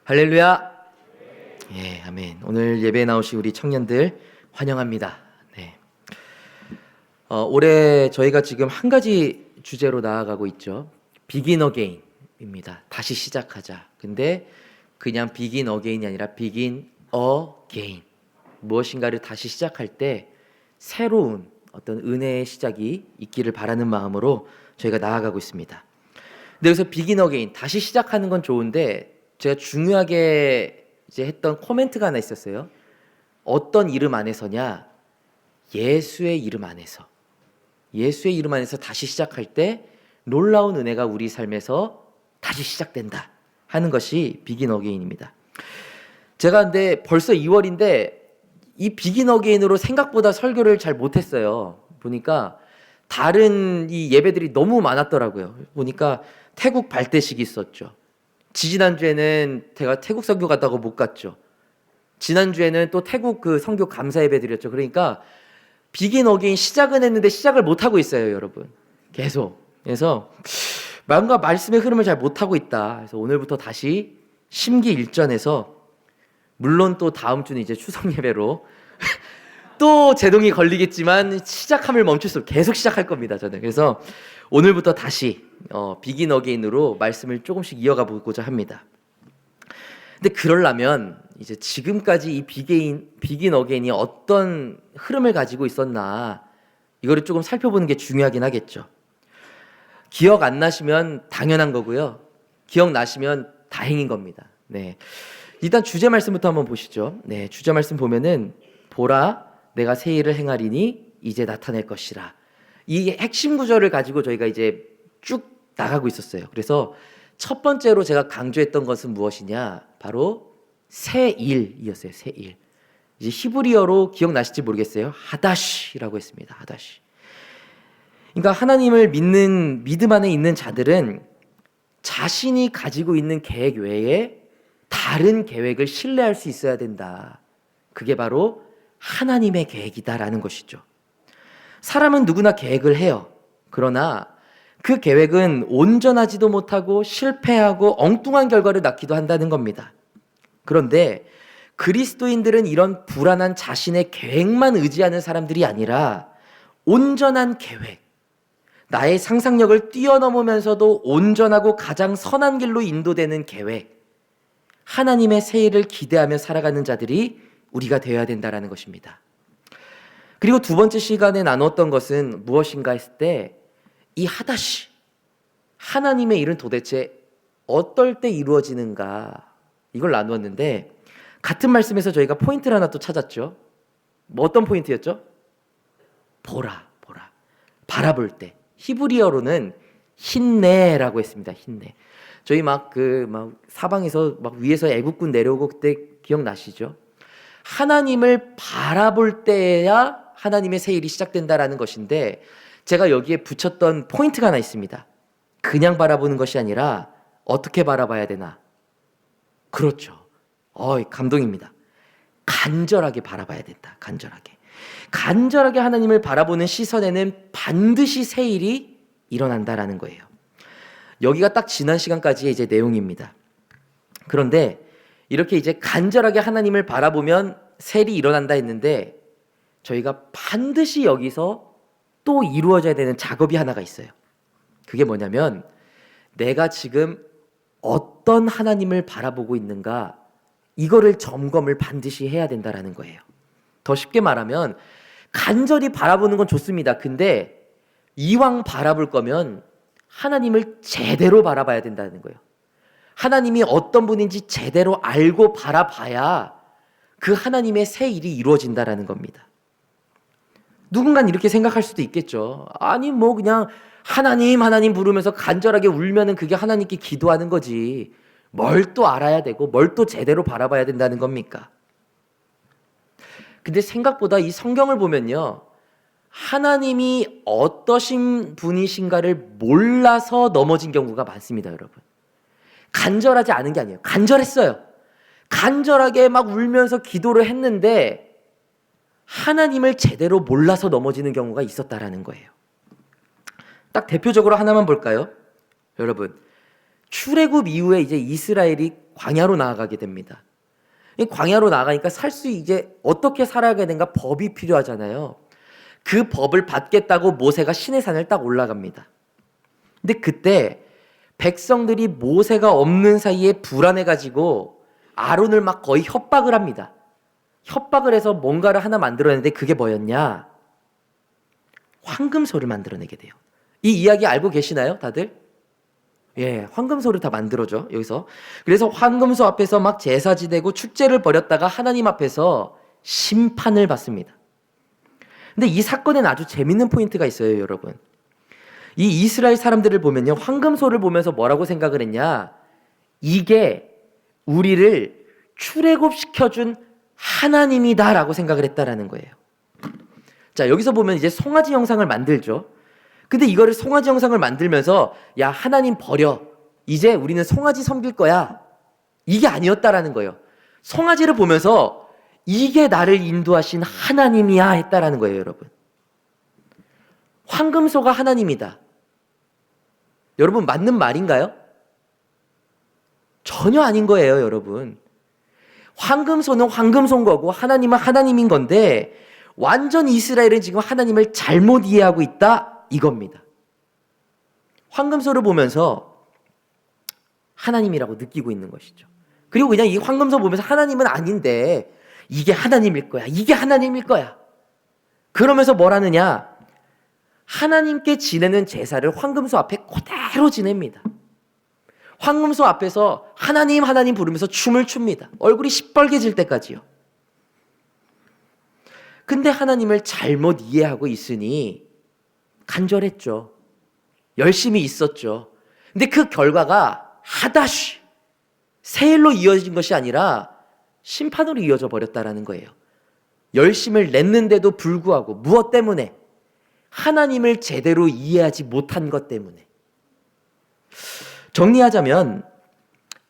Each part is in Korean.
할렐루야. 예, 아멘. 오늘 예배에 나오신 우리 청년들 환영합니다. 네. 올해 저희가 지금 한 가지 주제로 나아가고 있죠. 비긴 어게인입니다. 다시 시작하자. 근데 그냥 비긴 어게인이 아니라 비긴 어게인. 무엇인가를 다시 시작할 때 새로운 어떤 은혜의 시작이 있기를 바라는 마음으로 저희가 나아가고 있습니다. 근데 여기서 비긴 어게인, 다시 시작하는 건 좋은데 제가 중요하게 이제 했던 코멘트가 하나 있었어요. 어떤 이름 안에서냐? 예수의 이름 안에서. 예수의 이름 안에서 다시 시작할 때 놀라운 은혜가 우리 삶에서 다시 시작된다 하는 것이 비긴 어게인입니다. 제가 근데 벌써 2월인데 이 비긴 어게인으로 생각보다 설교를 잘 못했어요. 보니까 다른 이 예배들이 너무 많았더라고요. 보니까 태국 발대식이 있었죠. 지지난주에는 제가 태국 선교 갔다고 못 갔죠. 지난주에는 또 태국 그 선교 감사 예배 드렸죠. 그러니까 비긴 어게인 시작은 했는데 시작을 못 하고 있어요, 여러분. 계속. 그래서 뭔가 말씀의 흐름을 잘 못 하고 있다. 그래서 오늘부터 다시 심기일전해서, 물론 또 다음 주는 이제 추석 예배로 또 제동이 걸리겠지만 시작함을 멈출 수 없고 계속 시작할 겁니다, 저는. 그래서 오늘부터 다시 비긴 어게인으로 말씀을 조금씩 이어가 보고자 합니다. 근데 그러려면 이제 지금까지 이 비긴 어게인이 어떤 흐름을 가지고 있었나, 이거를 조금 살펴보는 게 중요하긴 하겠죠. 기억 안 나시면 당연한 거고요. 기억 나시면 다행인 겁니다. 네. 일단 주제 말씀부터 한번 보시죠. 네, 주제 말씀 보면은 보라 내가 새 일을 행하리니 이제 나타낼 것이라. 이 핵심 구절을 가지고 저희가 이제 쭉 나가고 있었어요. 그래서 첫 번째로 제가 강조했던 것은 무엇이냐? 바로 새 일이었어요. 새 일. 이제 히브리어로 기억나실지 모르겠어요. 하다시라고 했습니다. 하다시. 그러니까 하나님을 믿는 믿음 안에 있는 자들은 자신이 가지고 있는 계획 외에 다른 계획을 신뢰할 수 있어야 된다. 그게 바로 하나님의 계획이다라는 것이죠. 사람은 누구나 계획을 해요. 그러나 그 계획은 온전하지도 못하고 실패하고 엉뚱한 결과를 낳기도 한다는 겁니다. 그런데 그리스도인들은 이런 불안한 자신의 계획만 의지하는 사람들이 아니라 온전한 계획, 나의 상상력을 뛰어넘으면서도 온전하고 가장 선한 길로 인도되는 계획, 하나님의 새 일을 기대하며 살아가는 자들이 우리가 되어야 된다는 것입니다. 그리고 두 번째 시간에 나눴던 것은 무엇인가 했을 때 이 하다시, 하나님의 일은 도대체 어떨 때 이루어지는가, 이걸 나누었는데 같은 말씀에서 저희가 포인트를 하나 또 찾았죠. 뭐 어떤 포인트였죠? 보라. 바라볼 때. 히브리어로는 힌네라고 했습니다. 힌네. 저희 막 사방에서 막 위에서 애국군 내려오고 그때 기억나시죠? 하나님을 바라볼 때야 하나님의 새 일이 시작된다라는 것인데, 제가 여기에 붙였던 포인트가 하나 있습니다. 그냥 바라보는 것이 아니라 어떻게 바라봐야 되나? 그렇죠. 감동입니다. 간절하게 바라봐야 된다. 간절하게 하나님을 바라보는 시선에는 반드시 새 일이 일어난다라는 거예요. 여기가 딱 지난 시간까지의 이제 내용입니다. 그런데 이렇게 이제 간절하게 하나님을 바라보면 새 일이 일어난다 했는데, 저희가 반드시 여기서 또 이루어져야 되는 작업이 하나가 있어요. 그게 뭐냐면 내가 지금 어떤 하나님을 바라보고 있는가, 이거를 점검을 반드시 해야 된다라는 거예요. 더 쉽게 말하면 간절히 바라보는 건 좋습니다. 근데 이왕 바라볼 거면 하나님을 제대로 바라봐야 된다는 거예요. 하나님이 어떤 분인지 제대로 알고 바라봐야 그 하나님의 새 일이 이루어진다라는 겁니다. 누군가는 이렇게 생각할 수도 있겠죠. 아니 뭐 그냥 하나님 부르면서 간절하게 울면은 그게 하나님께 기도하는 거지, 뭘 또 알아야 되고 뭘 또 제대로 바라봐야 된다는 겁니까? 근데 생각보다 이 성경을 보면요, 하나님이 어떠신 분이신가를 몰라서 넘어진 경우가 많습니다, 여러분. 간절하지 않은 게 아니에요. 간절했어요. 간절하게 막 울면서 기도를 했는데 하나님을 제대로 몰라서 넘어지는 경우가 있었다라는 거예요. 딱 대표적으로 하나만 볼까요? 여러분, 출애굽 이후에 이제 이스라엘이 광야로 나아가게 됩니다. 이 광야로 나가니까 이제 어떻게 살아야 되는가 법이 필요하잖아요. 그 법을 받겠다고 모세가 시내산을 딱 올라갑니다. 근데 그때 백성들이 모세가 없는 사이에 불안해가지고 아론을 막 거의 협박을 합니다. 협박을 해서 뭔가를 하나 만들어내는데 그게 뭐였냐? 황금소를 만들어내게 돼요. 이 이야기 알고 계시나요, 다들? 예, 황금소를 다 만들어줘, 여기서. 그래서 황금소 앞에서 막 제사 지내고 축제를 벌였다가 하나님 앞에서 심판을 받습니다. 근데 이 사건에는 아주 재밌는 포인트가 있어요, 여러분. 이 이스라엘 사람들을 보면요, 황금소를 보면서 뭐라고 생각을 했냐? 이게 우리를 출애굽시켜준 하나님이다라고 생각을 했다라는 거예요. 자, 여기서 보면 이제 송아지 형상을 만들죠. 근데 이거를 송아지 형상을 만들면서 야, 하나님 버려. 이제 우리는 송아지 섬길 거야. 이게 아니었다라는 거예요. 송아지를 보면서 이게 나를 인도하신 하나님이야 했다라는 거예요, 여러분. 황금소가 하나님이다. 여러분, 맞는 말인가요? 전혀 아닌 거예요, 여러분. 황금소는 황금소인 거고 하나님은 하나님인 건데 완전 이스라엘은 지금 하나님을 잘못 이해하고 있다 이겁니다. 황금소를 보면서 하나님이라고 느끼고 있는 것이죠. 그리고 그냥 이 황금소 보면서 하나님은 아닌데 이게 하나님일 거야. 이게 하나님일 거야. 그러면서 뭘 하느냐? 하나님께 지내는 제사를 황금소 앞에 그대로 지냅니다. 황금소 앞에서 하나님 하나님 부르면서 춤을 춥니다. 얼굴이 시뻘개질 때까지요. 근데 하나님을 잘못 이해하고 있으니 간절했죠. 열심히 있었죠. 근데 그 결과가 하다쉬 세일로 이어진 것이 아니라 심판으로 이어져 버렸다라는 거예요. 열심을 냈는데도 불구하고 무엇 때문에? 하나님을 제대로 이해하지 못한 것 때문에. 정리하자면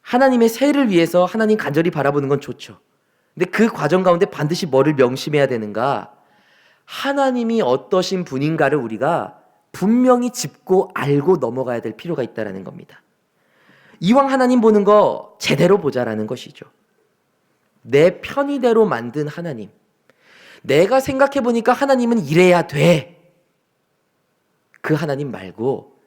하나님의 세를 위해서 하나님 간절히 바라보는 건 좋죠. 근데 그 과정 가운데 반드시 뭐를 명심해야 되는가? 하나님이 어떠신 분인가를 우리가 분명히 짚고 알고 넘어가야 될 필요가 있다는 겁니다. 이왕 하나님 보는 거 제대로 보자라는 것이죠. 내 편의대로 만든 하나님. 내가 생각해 보니까 하나님은 이래야 돼. 그 하나님 말고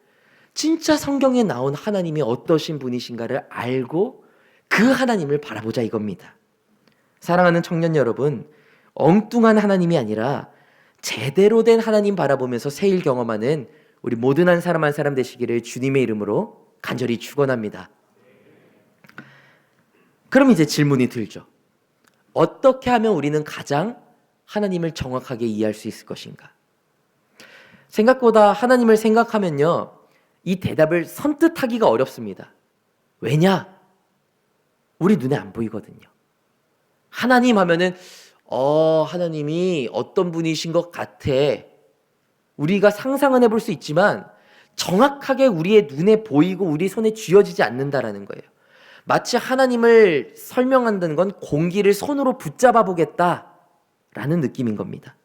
진짜 성경에 나온 하나님이 어떠신 분이신가를 알고 그 하나님을 바라보자 이겁니다. 사랑하는 청년 여러분, 엉뚱한 하나님이 아니라 제대로 된 하나님 바라보면서 새일 경험하는 우리 모든 한 사람 한 사람 되시기를 주님의 이름으로 간절히 축원합니다. 그럼 이제 질문이 들죠. 어떻게 하면 우리는 가장 하나님을 정확하게 이해할 수 있을 것인가? 생각보다 하나님을 생각하면요, 이 대답을 선뜻하기가 어렵습니다. 왜냐? 우리 눈에 안 보이거든요. 하나님 하면은 하나님이 어떤 분이신 것 같아. 우리가 상상은 해볼 수 있지만 정확하게 우리의 눈에 보이고 우리 손에 쥐어지지 않는다라는 거예요. 마치 하나님을 설명한다는 건 공기를 손으로 붙잡아 보겠다라는 느낌인 겁니다.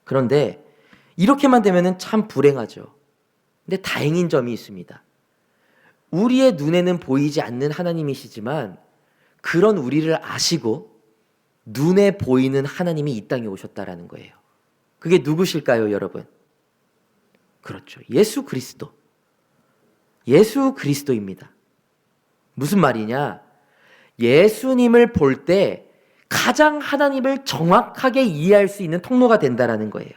그런데 이렇게만 되면은 참 불행하죠. 근데 다행인 점이 있습니다. 우리의 눈에는 보이지 않는 하나님이시지만 그런 우리를 아시고 눈에 보이는 하나님이 이 땅에 오셨다라는 거예요. 그게 누구실까요, 여러분? 그렇죠. 예수 그리스도. 예수 그리스도입니다. 무슨 말이냐? 예수님을 볼 때 가장 하나님을 정확하게 이해할 수 있는 통로가 된다라는 거예요.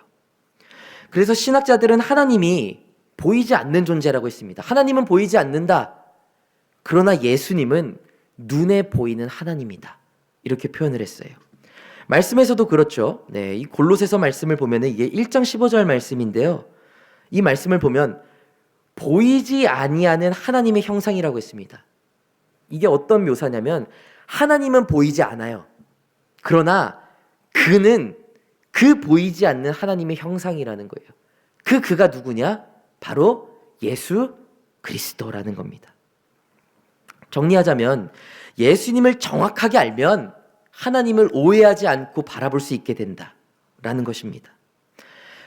그래서 신학자들은 하나님이 보이지 않는 존재라고 했습니다. 하나님은 보이지 않는다. 그러나 예수님은 눈에 보이는 하나님이다. 이렇게 표현을 했어요. 말씀에서도 그렇죠. 네, 이 골로새서 말씀을 보면 이게 1장 15절 말씀인데요. 이 말씀을 보면 보이지 아니하는 하나님의 형상이라고 했습니다. 이게 어떤 묘사냐면 하나님은 보이지 않아요. 그러나 그는 그 보이지 않는 하나님의 형상이라는 거예요. 그가 누구냐? 바로 예수 그리스도라는 겁니다. 정리하자면 예수님을 정확하게 알면 하나님을 오해하지 않고 바라볼 수 있게 된다라는 것입니다.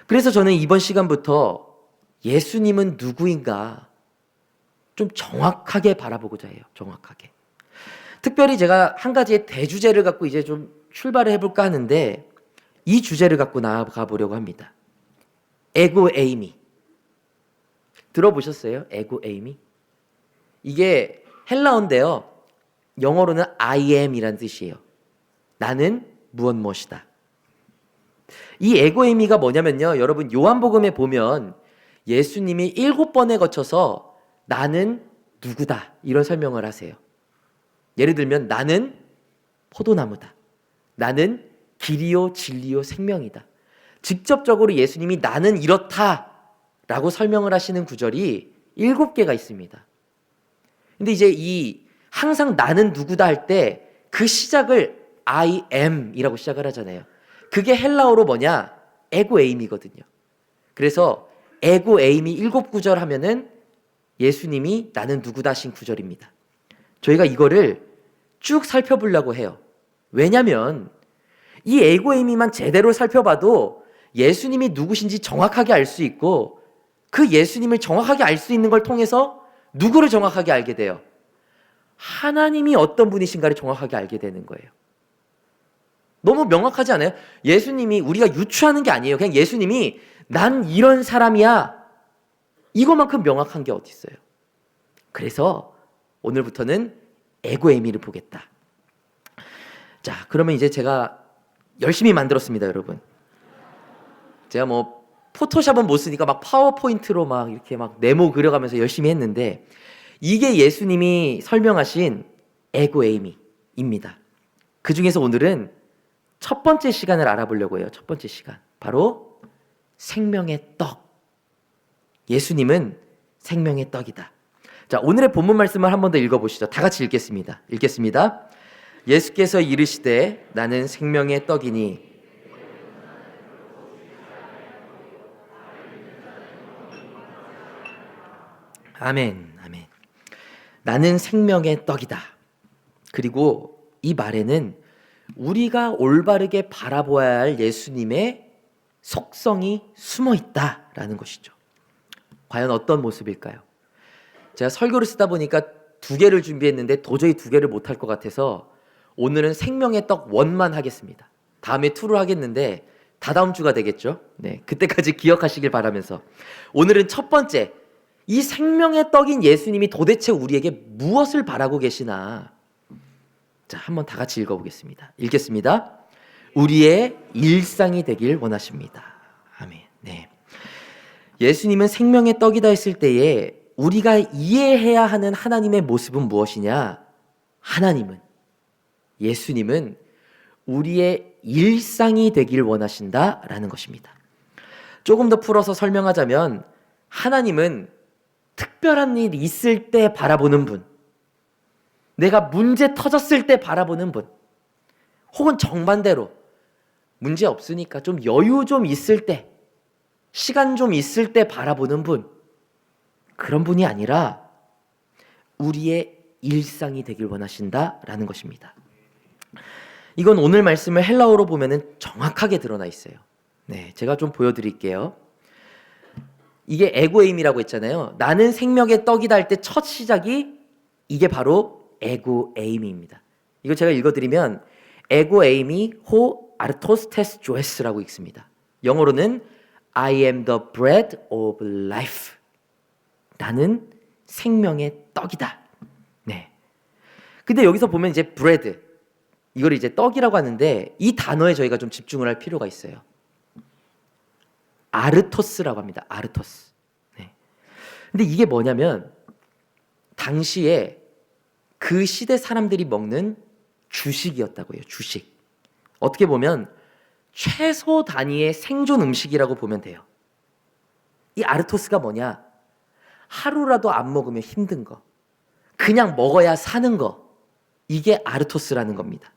그래서 저는 이번 시간부터 예수님은 누구인가 좀 정확하게 바라보고자 해요. 정확하게. 특별히 제가 한 가지의 대주제를 갖고 이제 좀 출발을 해볼까 하는데 이 주제를 갖고 나아가 보려고 합니다. 에고 에이미. 들어보셨어요? 에고 에이미? 이게 헬라어인데요. 영어로는 I am이란 뜻이에요. 나는 무엇이다. 이 에고 에이미가 뭐냐면요. 여러분 요한복음에 보면 예수님이 7번에 거쳐서 나는 누구다 이런 설명을 하세요. 예를 들면 나는 포도나무다. 나는 길이요 진리요 생명이다. 직접적으로 예수님이 나는 이렇다 라고 설명을 하시는 구절이 7개가 있습니다. 근데 이제 이 항상 나는 누구다 할 때 그 시작을 I am 이라고 시작을 하잖아요. 그게 헬라어로 뭐냐? 에고 에이미거든요. 그래서 에고 에이미 7구절 하면은 예수님이 나는 누구다 하신 구절입니다. 저희가 이거를 쭉 살펴보려고 해요. 왜냐면 이 에고 에이미만 제대로 살펴봐도 예수님이 누구신지 정확하게 알 수 있고 그 예수님을 정확하게 알 수 있는 걸 통해서 누구를 정확하게 알게 돼요? 하나님이 어떤 분이신가를 정확하게 알게 되는 거예요. 너무 명확하지 않아요? 예수님이 우리가 유추하는 게 아니에요. 그냥 예수님이 난 이런 사람이야. 이것만큼 명확한 게 어디 있어요? 그래서 오늘부터는 에고 에이미를 보겠다. 자, 그러면 이제 제가 열심히 만들었습니다, 여러분. 제가 뭐 포토샵은 못 쓰니까 막 파워포인트로 막 이렇게 막 네모 그려가면서 열심히 했는데 이게 예수님이 설명하신 에고 에이미입니다. 그 중에서 오늘은 첫 번째 시간을 알아보려고 해요. 첫 번째 시간. 바로 생명의 떡. 예수님은 생명의 떡이다. 자, 오늘의 본문 말씀을 한 번 더 읽어보시죠. 다 같이 읽겠습니다. 읽겠습니다. 예수께서 이르시되 나는 생명의 떡이니 아멘, 아멘. 나는 생명의 떡이다. 그리고 이 말에는 우리가 올바르게 바라보아야 할 예수님의 속성이 숨어 있다라는 것이죠. 과연 어떤 모습일까요? 제가 설교를 쓰다 보니까 2개를 준비했는데 도저히 2개를 못할 것 같아서 오늘은 생명의 떡 1만 하겠습니다. 다음에 2를 하겠는데 다다음 주가 되겠죠? 네, 그때까지 기억하시길 바라면서 오늘은 첫 번째, 이 생명의 떡인 예수님이 도대체 우리에게 무엇을 바라고 계시나? 자, 한번 다 같이 읽어보겠습니다. 읽겠습니다. 우리의 일상이 되길 원하십니다. 아멘. 네. 예수님은 생명의 떡이다 했을 때에 우리가 이해해야 하는 하나님의 모습은 무엇이냐? 하나님은, 예수님은 우리의 일상이 되길 원하신다라는 것입니다. 조금 더 풀어서 설명하자면 하나님은 특별한 일이 있을 때 바라보는 분, 내가 문제 터졌을 때 바라보는 분, 혹은 정반대로 문제 없으니까 좀 여유 좀 있을 때, 시간 좀 있을 때 바라보는 분, 그런 분이 아니라 우리의 일상이 되길 원하신다라는 것입니다. 이건 오늘 말씀을 헬라어로 보면은 정확하게 드러나 있어요. 네, 제가 좀 보여드릴게요. 이게 에고에임이라고 했잖아요. 나는 생명의 떡이다 할 때 첫 시작이 이게 바로 에고에임입니다. 이거 제가 읽어드리면 에고에임이 호 아르토스테스 조에스라고 읽습니다. 영어로는 I am the bread of life. 나는 생명의 떡이다. 네. 근데 여기서 보면 이제 bread, 이걸 이제 떡이라고 하는데 이 단어에 저희가 좀 집중을 할 필요가 있어요. 아르토스라고 합니다. 아르토스. 네. 근데 이게 뭐냐면 당시에 그 시대 사람들이 먹는 주식이었다고 해요. 주식. 어떻게 보면 최소 단위의 생존 음식이라고 보면 돼요. 이 아르토스가 뭐냐? 하루라도 안 먹으면 힘든 거, 그냥 먹어야 사는 거, 이게 아르토스라는 겁니다.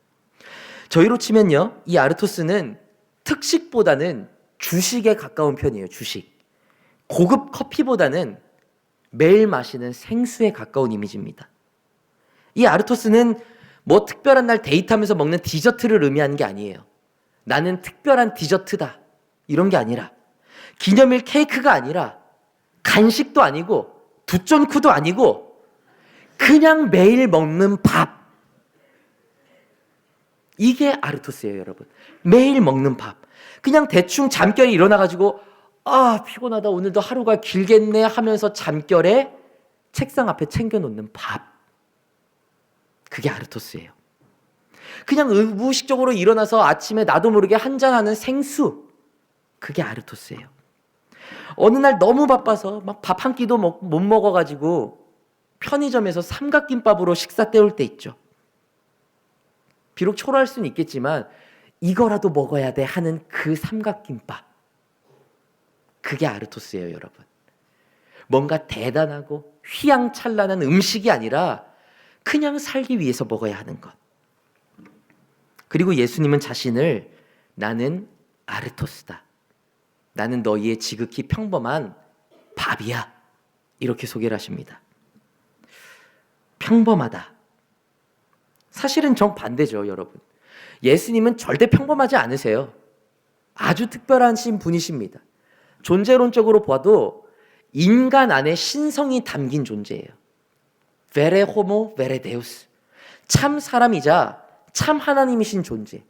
저희로 치면요, 이 아르토스는 특식보다는 주식에 가까운 편이에요. 주식. 고급 커피보다는 매일 마시는 생수에 가까운 이미지입니다. 이 아르토스는 뭐 특별한 날 데이트하면서 먹는 디저트를 의미하는 게 아니에요. 나는 특별한 디저트다, 이런 게 아니라, 기념일 케이크가 아니라, 간식도 아니고 두쫀쿠도 아니고 그냥 매일 먹는 밥, 이게 아르토스예요, 여러분. 매일 먹는 밥. 그냥 대충 잠결에 일어나가지고 피곤하다, 오늘도 하루가 길겠네 하면서 잠결에 책상 앞에 챙겨놓는 밥. 그게 아르토스예요. 그냥 무의식적으로 일어나서 아침에 나도 모르게 한잔하는 생수. 그게 아르토스예요. 어느 날 너무 바빠서 막 밥 한 끼도 못 먹어가지고 편의점에서 삼각김밥으로 식사 때울 때 있죠. 비록 초라할 수는 있겠지만 이거라도 먹어야 돼 하는 그 삼각김밥. 그게 아르토스예요, 여러분. 뭔가 대단하고 휘황찬란한 음식이 아니라 그냥 살기 위해서 먹어야 하는 것. 그리고 예수님은 자신을 나는 아르토스다. 나는 너희의 지극히 평범한 밥이야. 이렇게 소개를 하십니다. 평범하다. 사실은 정반대죠, 여러분. 예수님은 절대 평범하지 않으세요. 아주 특별하신 분이십니다. 존재론적으로 봐도 인간 안에 신성이 담긴 존재예요. 베레 호모 베레 데우스. 참 사람이자 참 하나님이신 존재.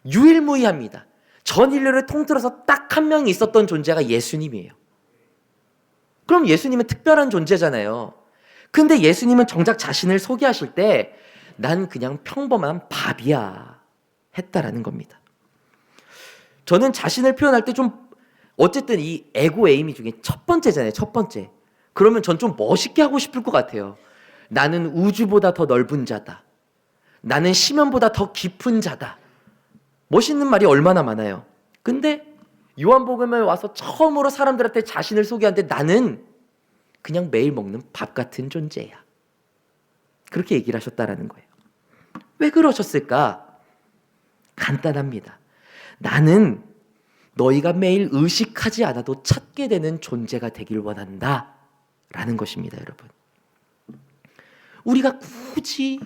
유일무이합니다. 전 인류를 통틀어서 딱 한 명이 있었던 존재가 예수님이에요. 그럼 예수님은 특별한 존재잖아요. 근데 예수님은 정작 자신을 소개하실 때 난 그냥 평범한 밥이야 했다라는 겁니다. 저는 자신을 표현할 때 좀 어쨌든 이 에고 에이미 중에 첫 번째잖아요. 첫 번째. 그러면 전 좀 멋있게 하고 싶을 것 같아요. 나는 우주보다 더 넓은 자다. 나는 심연보다 더 깊은 자다. 멋있는 말이 얼마나 많아요. 근데 요한복음에 와서 처음으로 사람들한테 자신을 소개하는데 나는 그냥 매일 먹는 밥 같은 존재야. 그렇게 얘기를 하셨다라는 거예요. 왜 그러셨을까? 간단합니다. 나는 너희가 매일 의식하지 않아도 찾게 되는 존재가 되길 원한다 라는 것입니다, 여러분. 우리가 굳이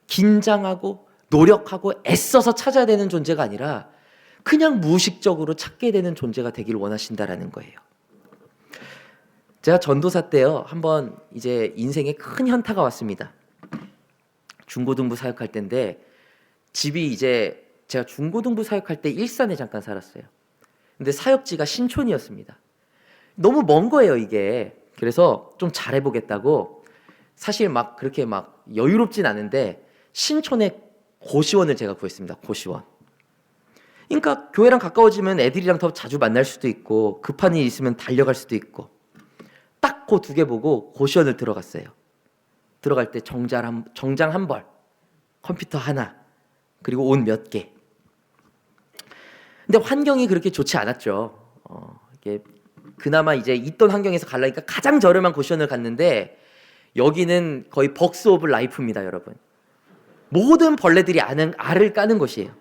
긴장하고 노력하고 애써서 찾아야 되는 존재가 아니라 그냥 무의식적으로 찾게 되는 존재가 되길 원하신다라는 거예요. 제가 전도사 때요, 한번 이제 인생에 큰 현타가 왔습니다. 중고등부 사역할 때인데 집이 이제 제가 중고등부 사역할 때 일산에 잠깐 살았어요. 근데 사역지가 신촌이었습니다. 너무 먼 거예요, 이게. 그래서 좀 잘해보겠다고 사실 막 그렇게 막 여유롭진 않은데 신촌에 고시원을 제가 구했습니다. 고시원. 그러니까 교회랑 가까워지면 애들이랑 더 자주 만날 수도 있고 급한 일 있으면 달려갈 수도 있고 딱 그 두 개 보고 고시원을 들어갔어요. 들어갈 때 정장 한 벌, 컴퓨터 하나, 그리고 옷 몇 개. 근데 환경이 그렇게 좋지 않았죠. 이게 그나마 이제 있던 환경에서 가려니까 가장 저렴한 고시원을 갔는데 여기는 거의 벅스 오브 라이프입니다, 여러분. 모든 벌레들이 알을 까는 곳이에요.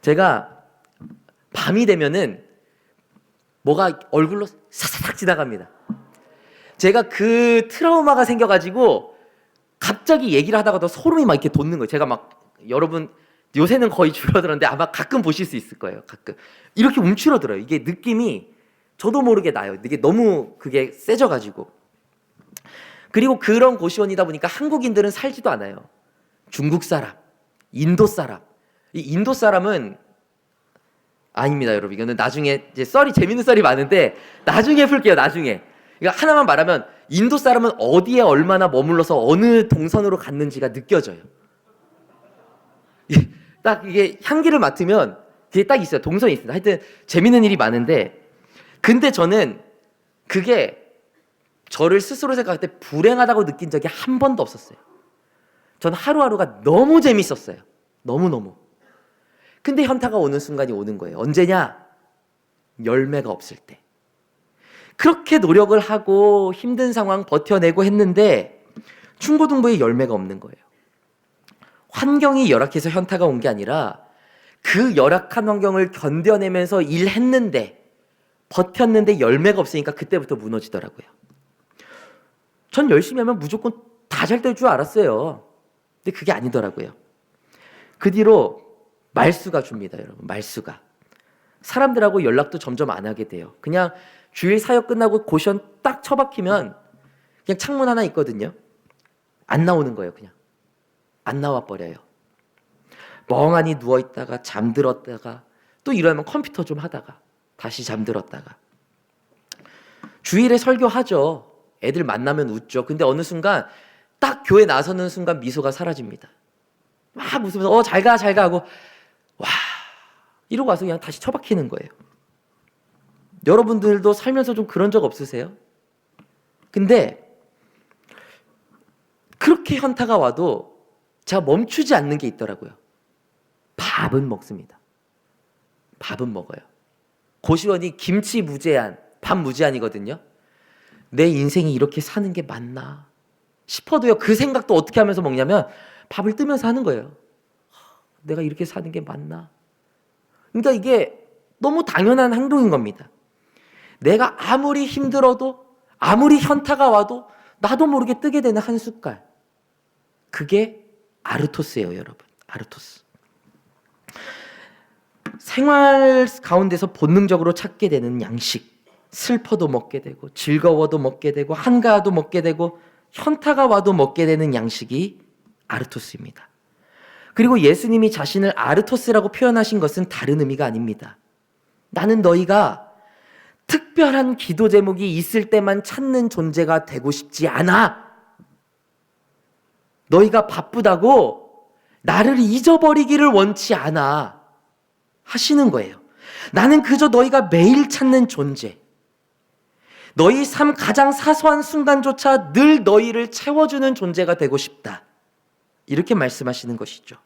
제가 밤이 되면은 뭐가 얼굴로 사사삭 지나갑니다. 제가 그 트라우마가 생겨가지고 갑자기 얘기를 하다가도 소름이 막 이렇게 돋는 거예요. 제가 막 여러분 요새는 거의 줄어들었는데 아마 가끔 보실 수 있을 거예요. 가끔 이렇게 움츠러들어요. 이게 느낌이 저도 모르게 나요. 이게 너무 그게 세져가지고. 그리고 그런 고시원이다 보니까 한국인들은 살지도 않아요. 중국 사람, 인도 사람. 이 인도 사람은 아닙니다, 여러분. 이거는 나중에 이제 재밌는 썰이 많은데 나중에 풀게요. 나중에. 그러니까 하나만 말하면 인도 사람은 어디에 얼마나 머물러서 어느 동선으로 갔는지가 느껴져요. 딱 이게 향기를 맡으면 그게 딱 있어요. 동선이 있습니다. 하여튼 재밌는 일이 많은데 근데 저는 그게 저를 스스로 생각할 때 불행하다고 느낀 적이 한 번도 없었어요. 전 하루하루가 너무 재밌었어요. 너무너무. 근데 현타가 오는 순간이 오는 거예요. 언제냐? 열매가 없을 때. 그렇게 노력을 하고 힘든 상황 버텨내고 했는데 중고등부에 열매가 없는 거예요. 환경이 열악해서 현타가 온 게 아니라 그 열악한 환경을 견뎌내면서 일했는데 버텼는데 열매가 없으니까 그때부터 무너지더라고요. 전 열심히 하면 무조건 다 잘 될 줄 알았어요. 근데 그게 아니더라고요. 그 뒤로 말수가 줍니다, 여러분. 말수가. 사람들하고 연락도 점점 안 하게 돼요. 그냥 주일 사역 끝나고 고시원 딱 처박히면 그냥 창문 하나 있거든요. 안 나오는 거예요, 그냥. 안 나와 버려요. 멍하니 누워있다가 잠들었다가 또 이러면 컴퓨터 좀 하다가 다시 잠들었다가. 주일에 설교하죠. 애들 만나면 웃죠. 근데 어느 순간 딱 교회 나서는 순간 미소가 사라집니다. 막 웃으면서 잘 가 하고 와 이러고 와서 그냥 다시 처박히는 거예요. 여러분들도 살면서 좀 그런 적 없으세요? 근데 그렇게 현타가 와도 제가 멈추지 않는 게 있더라고요. 밥은 먹습니다. 밥은 먹어요. 고시원이 김치 무제한, 밥 무제한이거든요. 내 인생이 이렇게 사는 게 맞나 싶어도요. 그 생각도 어떻게 하면서 먹냐면 밥을 뜨면서 하는 거예요. 내가 이렇게 사는 게 맞나? 그러니까 이게 너무 당연한 행동인 겁니다. 내가 아무리 힘들어도 아무리 현타가 와도 나도 모르게 뜨게 되는 한 숟갈. 그게 아르토스예요, 여러분. 아르토스. 생활 가운데서 본능적으로 찾게 되는 양식. 슬퍼도 먹게 되고 즐거워도 먹게 되고 한가하도 먹게 되고 현타가 와도 먹게 되는 양식이 아르토스입니다. 그리고 예수님이 자신을 아르토스라고 표현하신 것은 다른 의미가 아닙니다. 나는 너희가 특별한 기도 제목이 있을 때만 찾는 존재가 되고 싶지 않아. 너희가 바쁘다고 나를 잊어버리기를 원치 않아 하시는 거예요. 나는 그저 너희가 매일 찾는 존재, 너희 삶 가장 사소한 순간조차 늘 너희를 채워주는 존재가 되고 싶다. 이렇게 말씀하시는 것이죠.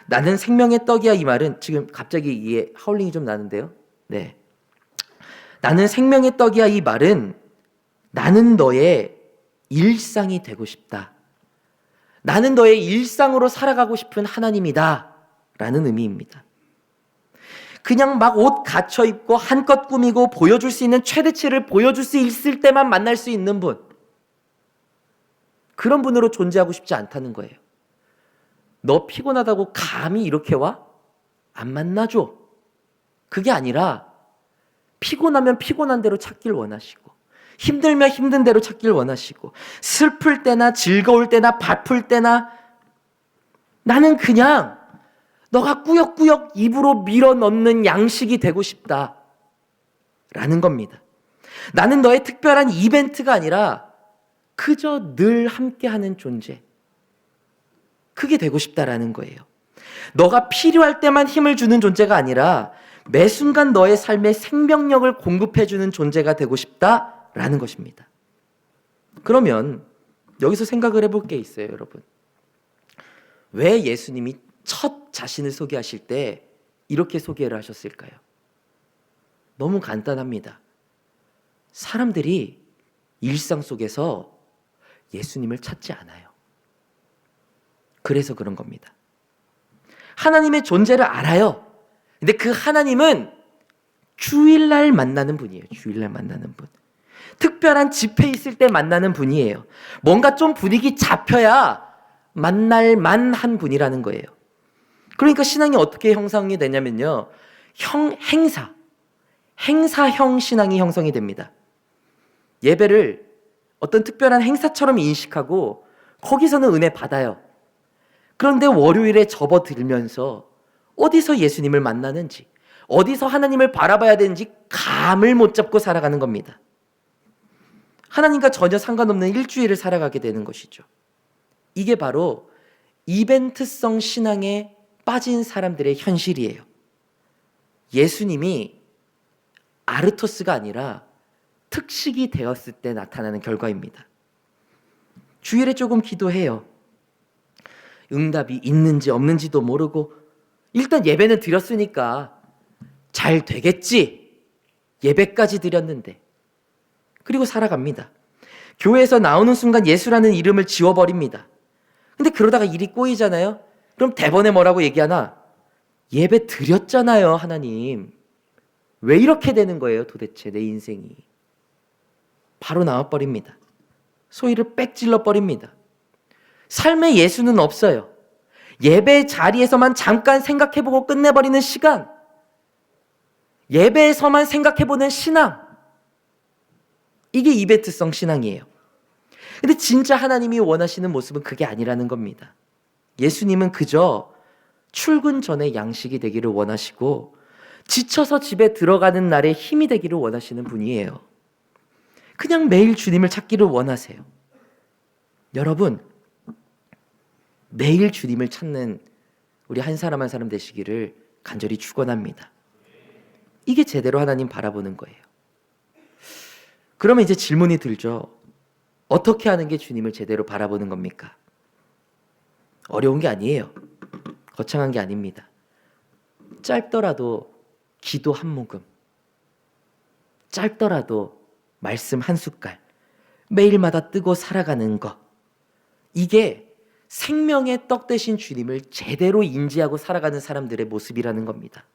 나는 생명의 떡이야, 이 말은 지금 갑자기 이게 하울링이 좀 나는데요. 네, 나는 생명의 떡이야, 이 말은 나는 너의 일상이 되고 싶다. 나는 너의 일상으로 살아가고 싶은 하나님이다 라는 의미입니다. 그냥 막 옷 갖춰 입고 한껏 꾸미고 보여줄 수 있는 최대치를 보여줄 수 있을 때만 만날 수 있는 분, 그런 분으로 존재하고 싶지 않다는 거예요. 너 피곤하다고 감히 이렇게 와? 안 만나줘. 그게 아니라 피곤하면 피곤한 대로 찾길 원하시고, 힘들면 힘든 대로 찾길 원하시고, 슬플 때나 즐거울 때나 바쁠 때나 나는 그냥 너가 꾸역꾸역 입으로 밀어넣는 양식이 되고 싶다 라는 겁니다. 나는 너의 특별한 이벤트가 아니라 그저 늘 함께하는 존재, 그게 되고 싶다라는 거예요. 너가 필요할 때만 힘을 주는 존재가 아니라 매 순간 너의 삶에 생명력을 공급해주는 존재가 되고 싶다라는 것입니다. 그러면 여기서 생각을 해볼 게 있어요, 여러분. 왜 예수님이 첫 자신을 소개하실 때 이렇게 소개를 하셨을까요? 너무 간단합니다. 사람들이 일상 속에서 예수님을 찾지 않아요. 그래서 그런 겁니다. 하나님의 존재를 알아요. 근데 그 하나님은 주일날 만나는 분이에요. 주일날 만나는 분. 특별한 집회 있을 때 만나는 분이에요. 뭔가 좀 분위기 잡혀야 만날 만한 분이라는 거예요. 그러니까 신앙이 어떻게 형성이 되냐면요, 행사형 신앙이 형성이 됩니다. 예배를 어떤 특별한 행사처럼 인식하고 거기서는 은혜 받아요. 그런데 월요일에 접어들면서 어디서 예수님을 만나는지, 어디서 하나님을 바라봐야 되는지 감을 못 잡고 살아가는 겁니다. 하나님과 전혀 상관없는 일주일을 살아가게 되는 것이죠. 이게 바로 이벤트성 신앙에 빠진 사람들의 현실이에요. 예수님이 아르토스가 아니라 특식이 되었을 때 나타나는 결과입니다. 주일에 조금 기도해요. 응답이 있는지 없는지도 모르고 일단 예배는 드렸으니까 잘 되겠지. 예배까지 드렸는데. 그리고 살아갑니다. 교회에서 나오는 순간 예수라는 이름을 지워버립니다. 근데 그러다가 일이 꼬이잖아요. 그럼 대본에 뭐라고 얘기하나? 예배 드렸잖아요, 하나님. 왜 이렇게 되는 거예요, 도대체 내 인생이? 바로 나와버립니다. 소위를 빽 찔러버립니다. 삶에 예수는 없어요. 예배 자리에서만 잠깐 생각해보고 끝내버리는 시간, 예배에서만 생각해보는 신앙, 이게 이벤트성 신앙이에요. 근데 진짜 하나님이 원하시는 모습은 그게 아니라는 겁니다. 예수님은 그저 출근 전에 양식이 되기를 원하시고 지쳐서 집에 들어가는 날에 힘이 되기를 원하시는 분이에요. 그냥 매일 주님을 찾기를 원하세요. 여러분, 매일 주님을 찾는 우리 한 사람 한 사람 되시기를 간절히 축원합니다. 이게 제대로 하나님 바라보는 거예요. 그러면 이제 질문이 들죠. 어떻게 하는 게 주님을 제대로 바라보는 겁니까? 어려운 게 아니에요. 거창한 게 아닙니다. 짧더라도 기도 한 모금, 짧더라도 말씀 한 숟갈, 매일마다 뜨고 살아가는 것, 이게 생명의 떡 되신 주님을 제대로 인지하고 살아가는 사람들의 모습이라는 겁니다.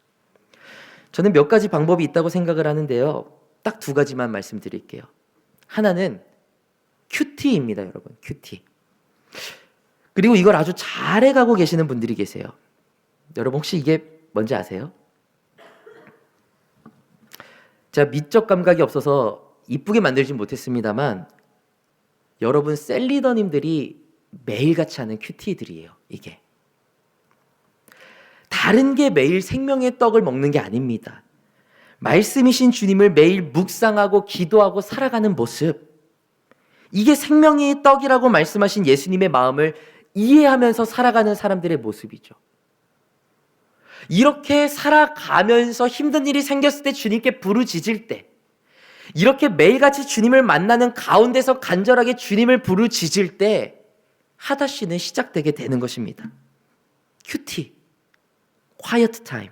저는 몇 가지 방법이 있다고 생각을 하는데요. 딱 두 가지만 말씀드릴게요. 하나는 큐티입니다, 여러분. 큐티. 그리고 이걸 아주 잘해가고 계시는 분들이 계세요. 여러분 혹시 이게 뭔지 아세요? 제가 미적 감각이 없어서 이쁘게 만들진 못했습니다만 여러분 셀리더님들이 매일같이 하는 큐티들이에요. 이게 다른 게 매일 생명의 떡을 먹는 게 아닙니다. 말씀이신 주님을 매일 묵상하고 기도하고 살아가는 모습, 이게 생명의 떡이라고 말씀하신 예수님의 마음을 이해하면서 살아가는 사람들의 모습이죠. 이렇게 살아가면서 힘든 일이 생겼을 때 주님께 부르짖을 때, 이렇게 매일같이 주님을 만나는 가운데서 간절하게 주님을 부르짖을 때 하다시는 시작되게 되는 것입니다. 큐티, quiet time,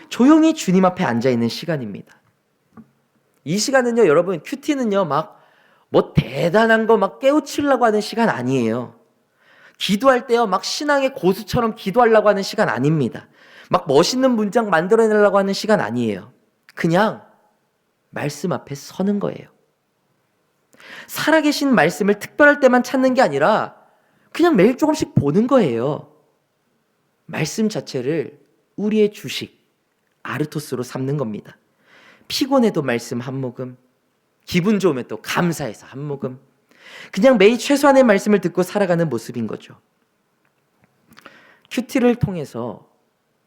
조용히 주님 앞에 앉아있는 시간입니다. 이 시간은요, 여러분, 큐티는요, 막 뭐 대단한 거 막 깨우치려고 하는 시간 아니에요. 기도할 때요, 막 신앙의 고수처럼 기도하려고 하는 시간 아닙니다. 막 멋있는 문장 만들어내려고 하는 시간 아니에요. 그냥 말씀 앞에 서는 거예요. 살아계신 말씀을 특별할 때만 찾는 게 아니라 그냥 매일 조금씩 보는 거예요. 말씀 자체를 우리의 주식, 아르토스로 삼는 겁니다. 피곤해도 말씀 한 모금, 기분 좋으면 또 감사해서 한 모금, 그냥 매일 최소한의 말씀을 듣고 살아가는 모습인 거죠. 큐티를 통해서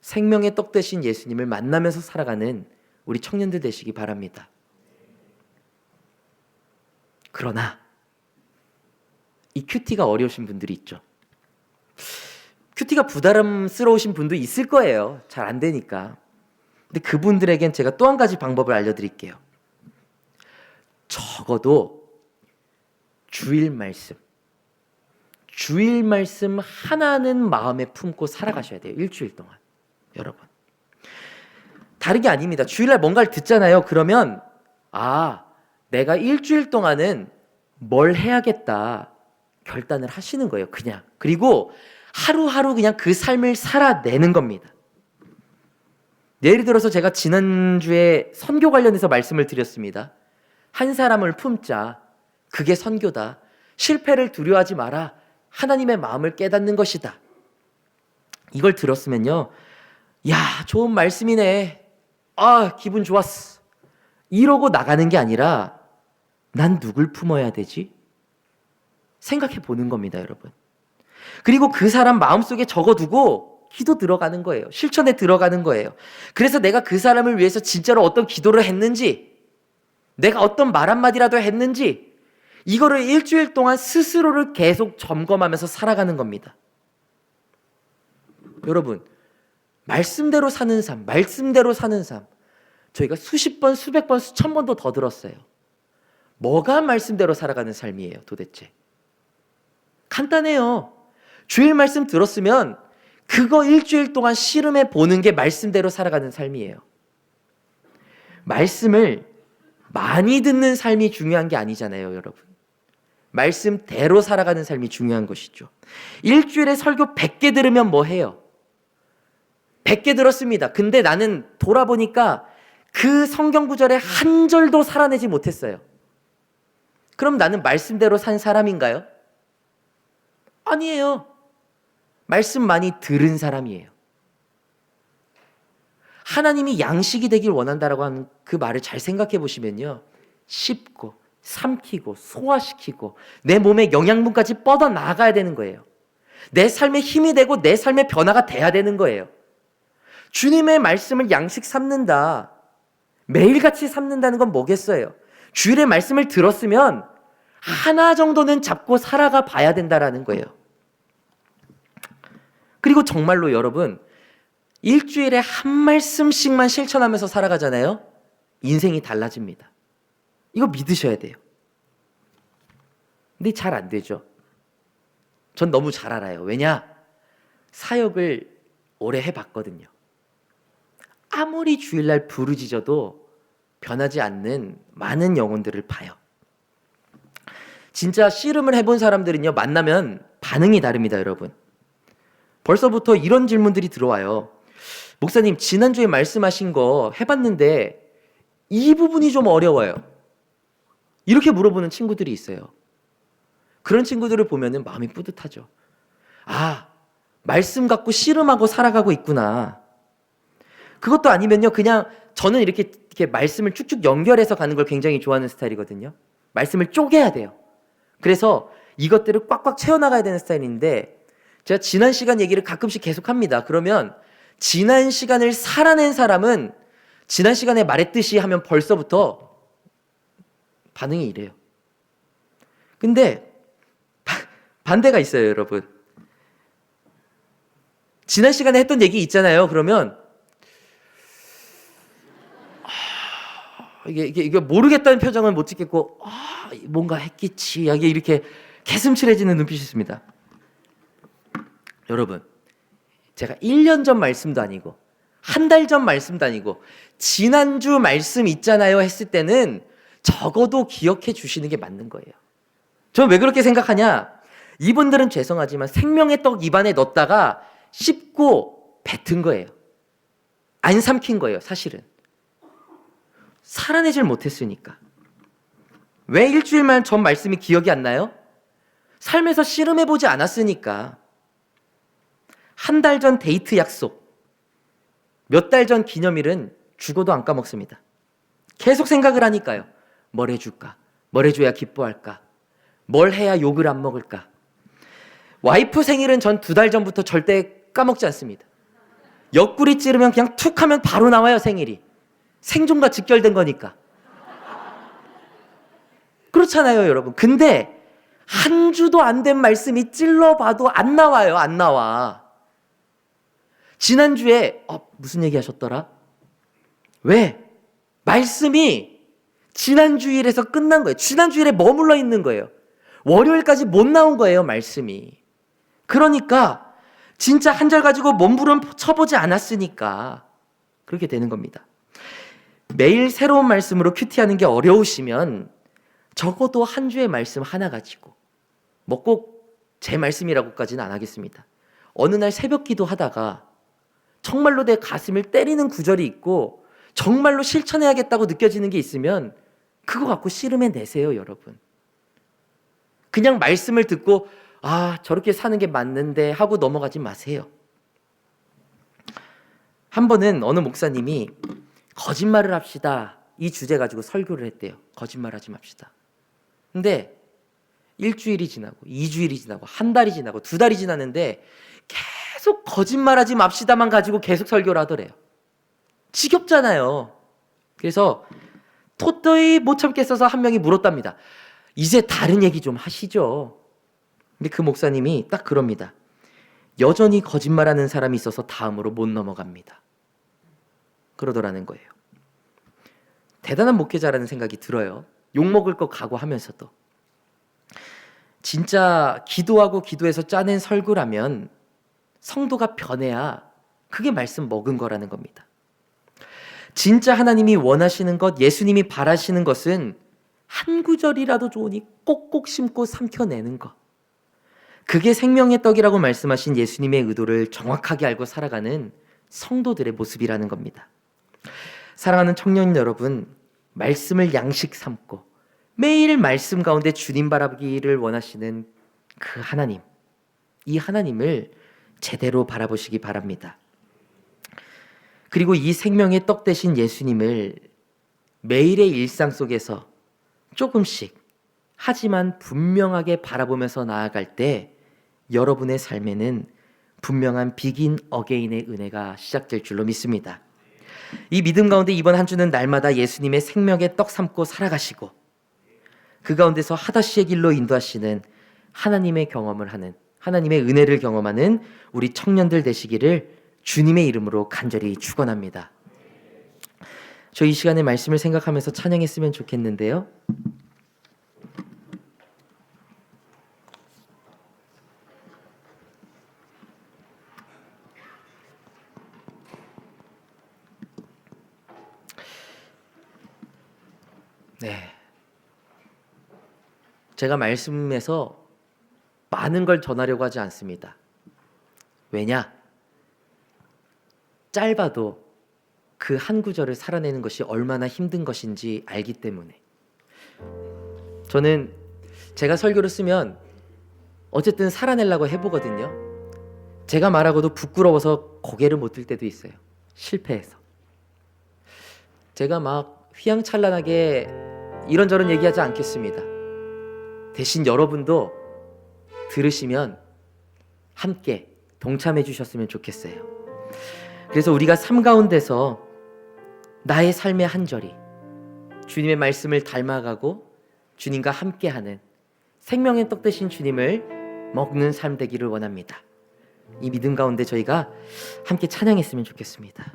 생명의 떡 되신 예수님을 만나면서 살아가는 우리 청년들 되시기 바랍니다. 그러나 이 큐티가 어려우신 분들이 있죠. 큐티가 부담스러우신 분도 있을 거예요. 잘 안 되니까. 근데 그분들에겐 제가 또 한 가지 방법을 알려드릴게요. 적어도 주일 말씀 하나는 마음에 품고 살아가셔야 돼요. 일주일 동안. 여러분, 다른 게 아닙니다. 주일날 뭔가를 듣잖아요. 그러면 내가 일주일 동안은 뭘 해야겠다 결단을 하시는 거예요. 그냥. 그리고 하루하루 그냥 그 삶을 살아내는 겁니다. 예를 들어서 제가 지난주에 선교 관련해서 말씀을 드렸습니다. 한 사람을 품자. 그게 선교다. 실패를 두려워하지 마라. 하나님의 마음을 깨닫는 것이다. 이걸 들었으면요, 야, 좋은 말씀이네. 기분 좋았어. 이러고 나가는 게 아니라 난 누굴 품어야 되지? 생각해 보는 겁니다, 여러분. 그리고 그 사람 마음속에 적어두고 기도 들어가는 거예요. 실천에 들어가는 거예요. 그래서 내가 그 사람을 위해서 진짜로 어떤 기도를 했는지, 내가 어떤 말 한마디라도 했는지, 이거를 일주일 동안 스스로를 계속 점검하면서 살아가는 겁니다. 여러분, 말씀대로 사는 삶, 저희가 수십 번, 수백 번, 수천 번도 더 들었어요. 뭐가 말씀대로 살아가는 삶이에요, 도대체? 간단해요. 주일 말씀 들었으면 그거 일주일 동안 씨름해 보는 게 말씀대로 살아가는 삶이에요. 말씀을 많이 듣는 삶이 중요한 게 아니잖아요, 여러분. 말씀대로 살아가는 삶이 중요한 것이죠. 일주일에 설교 100개 들으면 뭐 해요? 100개 들었습니다. 근데 나는 돌아보니까 그 성경 구절에 한 절도 살아내지 못했어요. 그럼 나는 말씀대로 산 사람인가요? 아니에요. 말씀 많이 들은 사람이에요. 하나님이 양식이 되길 원한다라고 하는 그 말을 잘 생각해 보시면요, 씹고 삼키고 소화시키고 내 몸에 영양분까지 뻗어 나가야 되는 거예요. 내 삶에 힘이 되고 내 삶의 변화가 돼야 되는 거예요. 주님의 말씀을 양식 삼는다, 매일같이 삼는다는 건 뭐겠어요? 주일의 말씀을 들었으면 하나 정도는 잡고 살아가 봐야 된다라는 거예요. 그리고 정말로 여러분, 일주일에 한 말씀씩만 실천하면서 살아가잖아요. 인생이 달라집니다. 이거 믿으셔야 돼요. 근데 잘 안 되죠. 전 너무 잘 알아요. 왜냐? 사역을 오래 해봤거든요. 아무리 주일날 부르짖어도 변하지 않는 많은 영혼들을 봐요. 진짜 씨름을 해본 사람들은요, 만나면 반응이 다릅니다, 여러분. 벌써부터 이런 질문들이 들어와요. 목사님, 지난주에 말씀하신 거 해봤는데 이 부분이 좀 어려워요. 이렇게 물어보는 친구들이 있어요. 그런 친구들을 보면 마음이 뿌듯하죠. 아, 말씀 갖고 씨름하고 살아가고 있구나. 그것도 아니면요, 그냥 저는 이렇게 말씀을 쭉쭉 연결해서 가는 걸 굉장히 좋아하는 스타일이거든요. 말씀을 쪼개야 돼요. 그래서 이것들을 꽉꽉 채워나가야 되는 스타일인데, 제가 지난 시간 얘기를 가끔씩 계속합니다. 그러면 지난 시간을 살아낸 사람은 지난 시간에 말했듯이 하면 벌써부터 반응이 이래요. 근데 반대가 있어요, 여러분. 지난 시간에 했던 얘기 있잖아요. 그러면 이게 모르겠다는 표정은 못 짓겠고, 뭔가 했겠지. 이렇게 개슴츠레지는 눈빛이 있습니다. 여러분, 제가 1년 전 말씀도 아니고 한 달 전 말씀도 아니고 지난주 말씀 있잖아요 했을 때는 적어도 기억해 주시는 게 맞는 거예요. 저는 왜 그렇게 생각하냐? 이분들은 죄송하지만 생명의 떡 입안에 넣었다가 씹고 뱉은 거예요. 안 삼킨 거예요, 사실은. 살아내질 못했으니까. 왜 일주일만 전 말씀이 기억이 안 나요? 삶에서 씨름해보지 않았으니까. 한 달 전 데이트 약속, 몇 달 전 기념일은 죽어도 안 까먹습니다. 계속 생각을 하니까요. 뭘 해줄까? 뭘 해줘야 기뻐할까? 뭘 해야 욕을 안 먹을까? 와이프 생일은 전 2달 전부터 절대 까먹지 않습니다. 옆구리 찌르면 그냥 툭 하면 바로 나와요, 생일이. 생존과 직결된 거니까. 그렇잖아요, 여러분. 근데 한 주도 안 된 말씀이 찔러봐도 안 나와요, 안 나와. 지난주에 무슨 얘기 하셨더라? 왜? 말씀이 지난주일에서 끝난 거예요. 지난주일에 머물러 있는 거예요. 월요일까지 못 나온 거예요, 말씀이. 그러니까 진짜 한 절 가지고 몸부림 쳐보지 않았으니까 그렇게 되는 겁니다. 매일 새로운 말씀으로 큐티하는 게 어려우시면 적어도 한 주의 말씀 하나 가지고, 뭐 꼭 제 말씀이라고까지는 안 하겠습니다. 어느 날 새벽 기도하다가 정말로 내 가슴을 때리는 구절이 있고 정말로 실천해야겠다고 느껴지는 게 있으면 그거 갖고 씨름해내세요, 여러분. 그냥 말씀을 듣고 저렇게 사는 게 맞는데 하고 넘어가지 마세요. 한 번은 어느 목사님이 거짓말을 합시다, 이 주제 가지고 설교를 했대요. 거짓말하지 맙시다. 근데 일주일이 지나고 2주일이 지나고 한 달이 지나고 2달이 지났는데 계속 거짓말하지 맙시다만 가지고 계속 설교를 하더래요. 지겹잖아요. 그래서 도저히 못 참겠어서 한 명이 물었답니다. 이제 다른 얘기 좀 하시죠. 근데 그 목사님이 딱 그럽니다. 여전히 거짓말하는 사람이 있어서 다음으로 못 넘어갑니다. 그러더라는 거예요. 대단한 목회자라는 생각이 들어요. 욕먹을 거 각오하면서도. 진짜 기도하고 기도해서 짜낸 설교라면 성도가 변해야 그게 말씀 먹은 거라는 겁니다. 진짜 하나님이 원하시는 것, 예수님이 바라시는 것은 한 구절이라도 좋으니 꼭꼭 심고 삼켜내는 것. 그게 생명의 떡이라고 말씀하신 예수님의 의도를 정확하게 알고 살아가는 성도들의 모습이라는 겁니다. 사랑하는 청년 여러분, 말씀을 양식 삼고 매일 말씀 가운데 주님 바라보기를 원하시는 그 하나님, 이 하나님을 제대로 바라보시기 바랍니다. 그리고 이 생명의 떡 되신 예수님을 매일의 일상 속에서 조금씩 하지만 분명하게 바라보면서 나아갈 때 여러분의 삶에는 분명한 비긴 어게인의 은혜가 시작될 줄로 믿습니다. 이 믿음 가운데 이번 한 주는 날마다 예수님의 생명의 떡 삼고 살아가시고 그 가운데서 하다시의 길로 인도하시는 하나님의 경험을 하는, 하나님의 은혜를 경험하는 우리 청년들 되시기를 주님의 이름으로 간절히 축원합니다. 저 이 시간에 말씀을 생각하면서 찬양했으면 좋겠는데요. 네. 제가 말씀에서 많은 걸 전하려고 하지 않습니다. 왜냐? 짧아도 그 한 구절을 살아내는 것이 얼마나 힘든 것인지 알기 때문에. 저는 제가 설교를 쓰면 어쨌든 살아내려고 해보거든요. 제가 말하고도 부끄러워서 고개를 못 들 때도 있어요. 실패해서. 제가 막 휘황찬란하게 이런저런 얘기하지 않겠습니다. 대신 여러분도 들으시면 함께 동참해 주셨으면 좋겠어요. 그래서 우리가 삶 가운데서 나의 삶의 한 절이 주님의 말씀을 닮아가고 주님과 함께하는 생명의 떡 되신 주님을 먹는 삶 되기를 원합니다. 이 믿음 가운데 저희가 함께 찬양했으면 좋겠습니다.